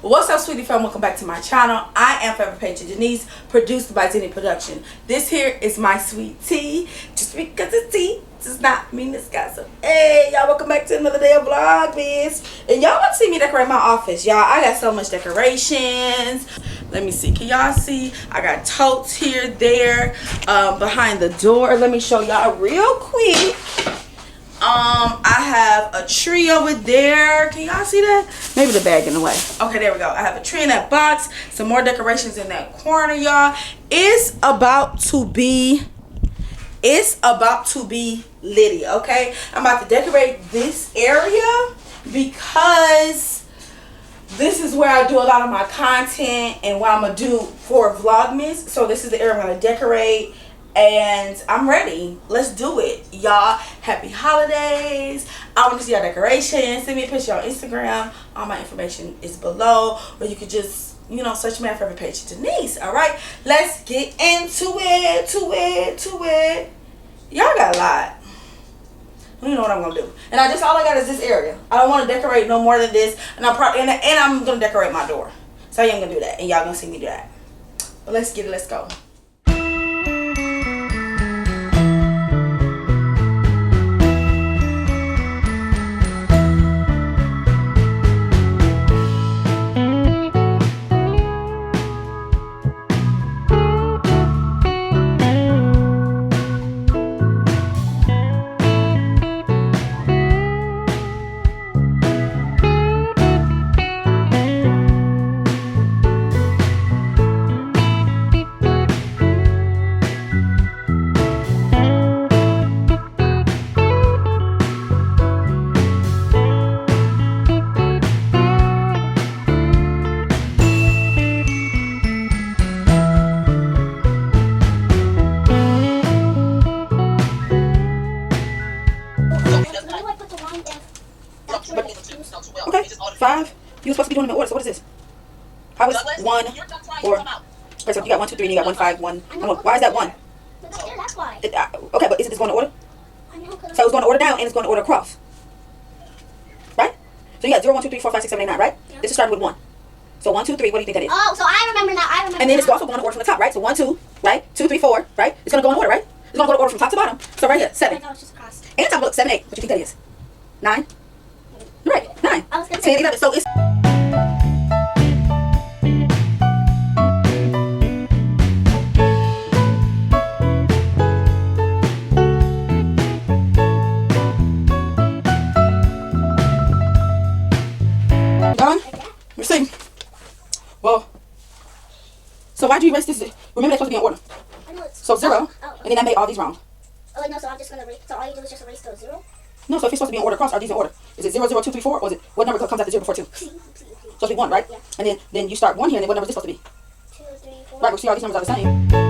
What's up, sweetie fam? Welcome back to my channel. I am Forever Patra Denise, produced by Zenny Production. This here is my sweet tea. Just because it's tea does not mean it's gossip. Hey, y'all, welcome back to another day of Vlogmas. And y'all want to see me decorate my office. Y'all, I got so much decorations. Let me see. Can y'all see? I got totes here, there, behind the door. Let me show y'all real quick. I have a tree over there. Can y'all see that? Maybe the bag in the way. Okay, there we go. I have a tree in that box. Some more decorations in that corner, y'all. It's about to be litty, okay? I'm about to decorate this area because this is where I do a lot of my content and what I'm gonna do for Vlogmas. So this is the area I'm gonna decorate. And I'm ready. Let's do it, y'all. Happy holidays. I want to see your decorations. Send me a picture on Instagram. All my information is below. Or you could just, you know, search me at Forever Patra Denise. Alright? Let's get into it. Y'all got a lot. You know what I'm gonna do. And all I got is this area. I don't want to decorate no more than this. And I'm gonna decorate my door. So I am gonna do that. And y'all gonna see me do that. But let's get it, let's go. Okay, 5. You were supposed to be doing them in order, so what is this? How is 1, 4? Okay, so you got 1, 2, 3, and you got 1, 5, 1. Why is that 1? That's why. Okay, but is it just going to order? So it's going to order down and it's going to order across. Right? So you got 0, 1, 2, 3, 4, 5, 6, 7, 8, 9, right? Yeah. This is starting with 1. So 1, 2, 3, what do you think that is? Oh, so I remember now. And then it's also going to order from the top, right? So 1, 2, right? 2, 3, 4, right? It's going to go in order, right? It's going to go to order from top to bottom. So right here, 7. Oh, it's just across. And top, look, 7, 8. What do you think that is? 9? Right, 9. I was gonna 10, say 11. So it's... Done? Let's see. Well, so why'd you erase this? Remember that's supposed to be in order. I know it's... So 0, Oh. and then that made all these wrong. Oh, wait, no, so I'm just gonna erase... So all you do is just erase those 0? No, so if it's supposed to be in order across, are these in order? Is it 0, 0, 2, 3, 4, or is it... What number comes after 0 before 2? Supposed to be 1, right? Yeah. And then you start 1 here, and then what number is this supposed to be? 2, 3, 4... Right, we see all these numbers are the same.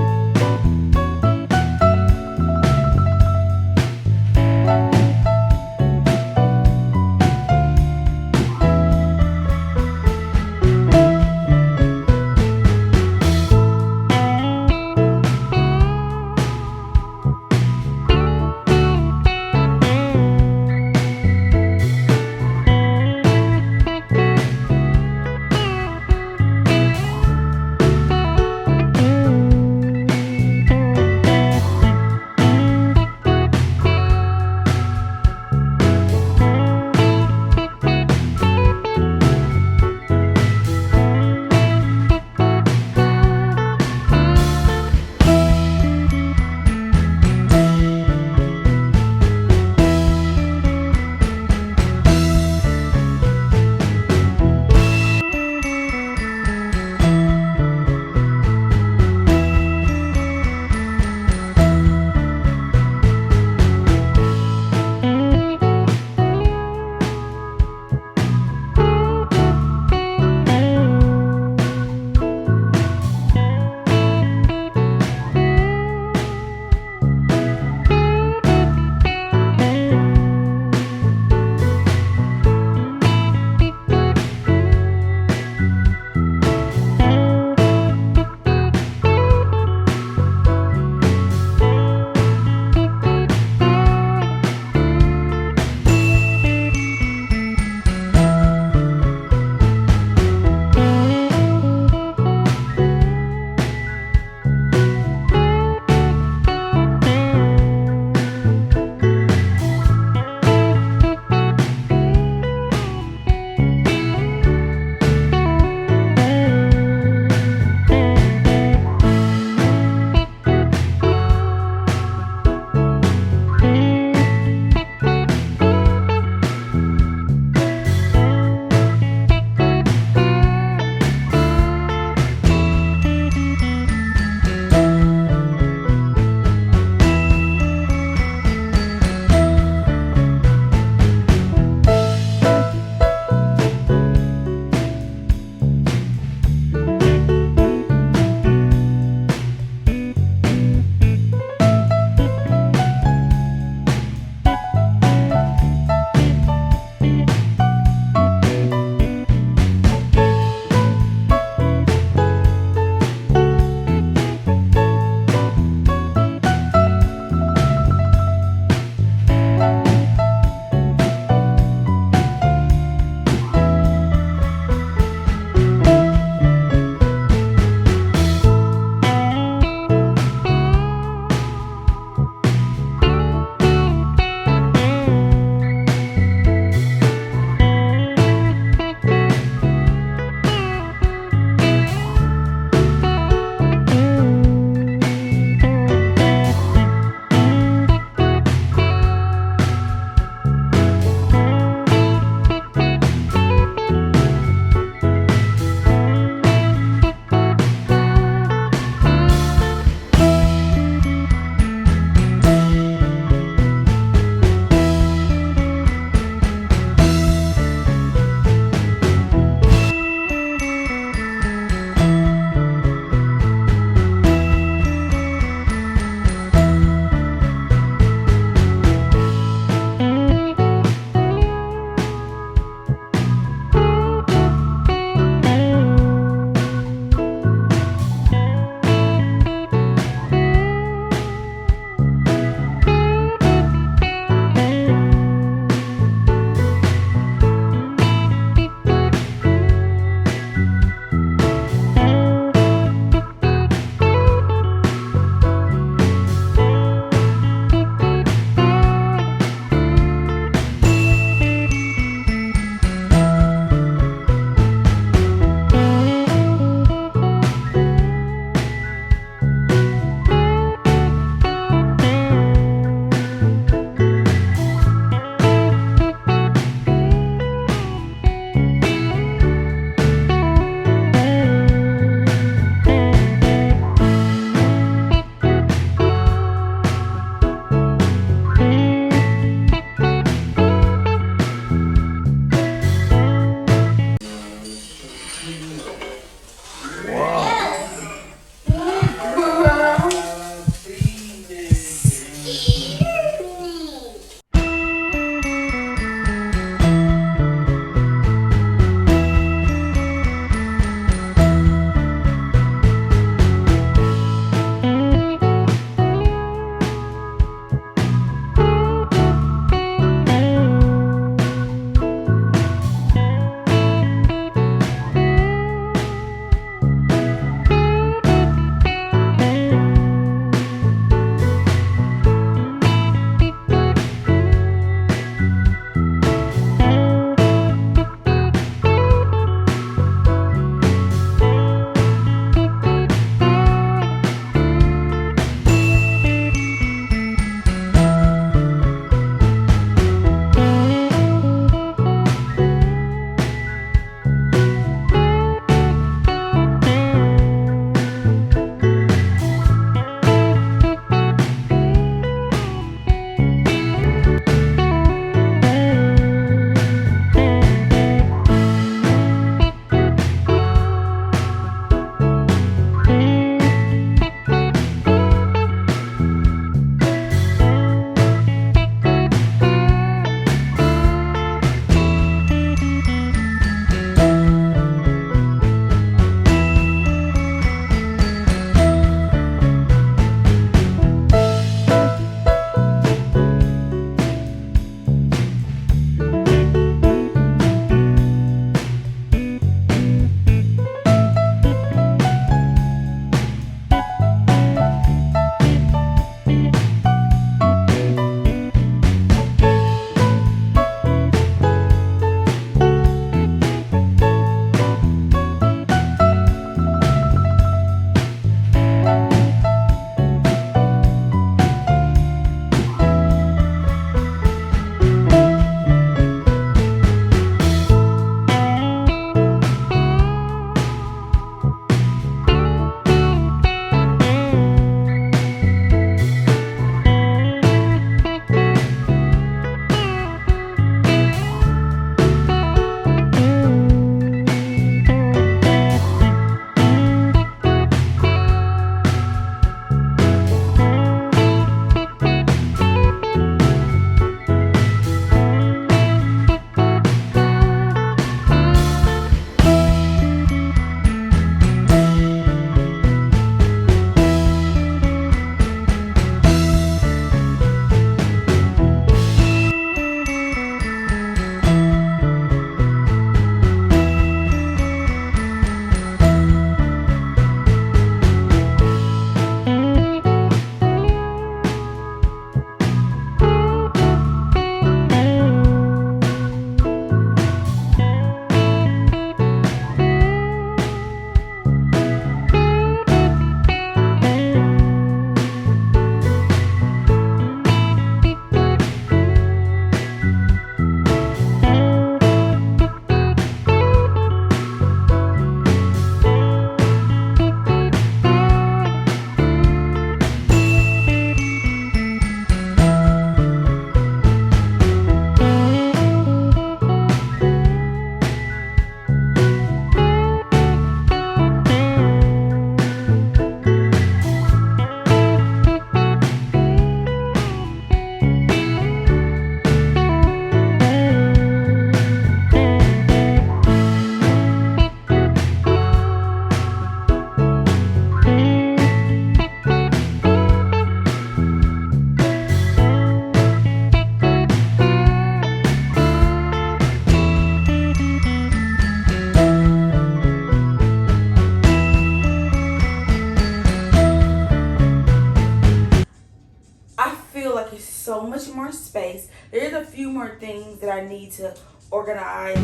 much more space. There's a few more things that I need to organize.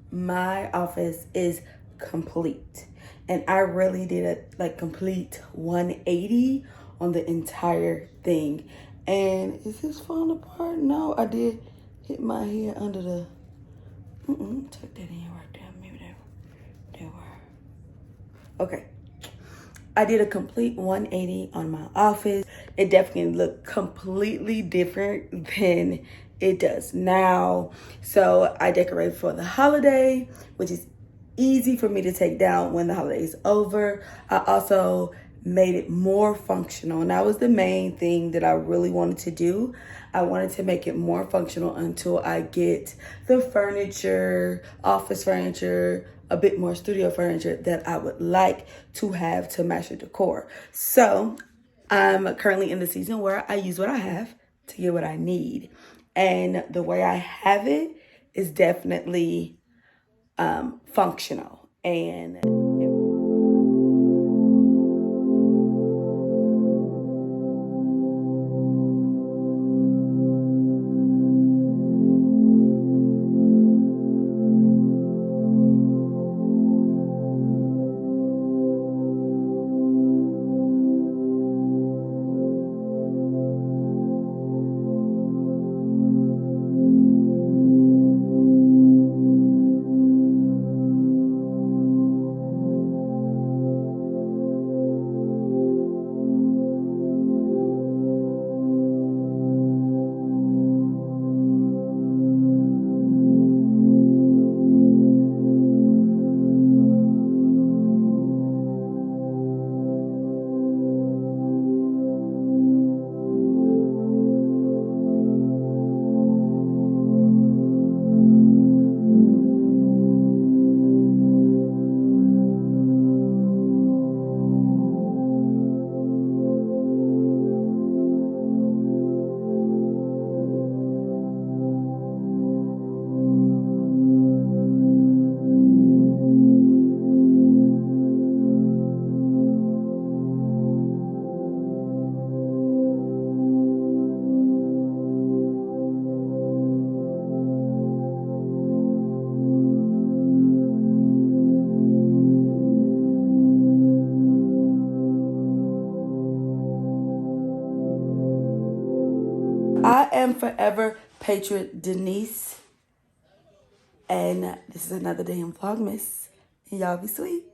My office is complete, and I really did a complete 180 on the entire thing. And is this falling apart? No, I did hit my head under the tuck that in right there. Maybe that were okay. I did a complete 180 on my office. It definitely looked completely different than it does now. So I decorated for the holiday, which is easy for me to take down when the holiday is over. I also made it more functional, and that was the main thing that I really wanted to do. I wanted to make it more functional until I get the furniture, office furniture, a bit more studio furniture that I would like to have to match the decor. So I'm currently in the season where I use what I have to get what I need. And the way I have it is definitely functional. And I am Forever Patra Denise, and this is another day in Vlogmas, and y'all be sweet.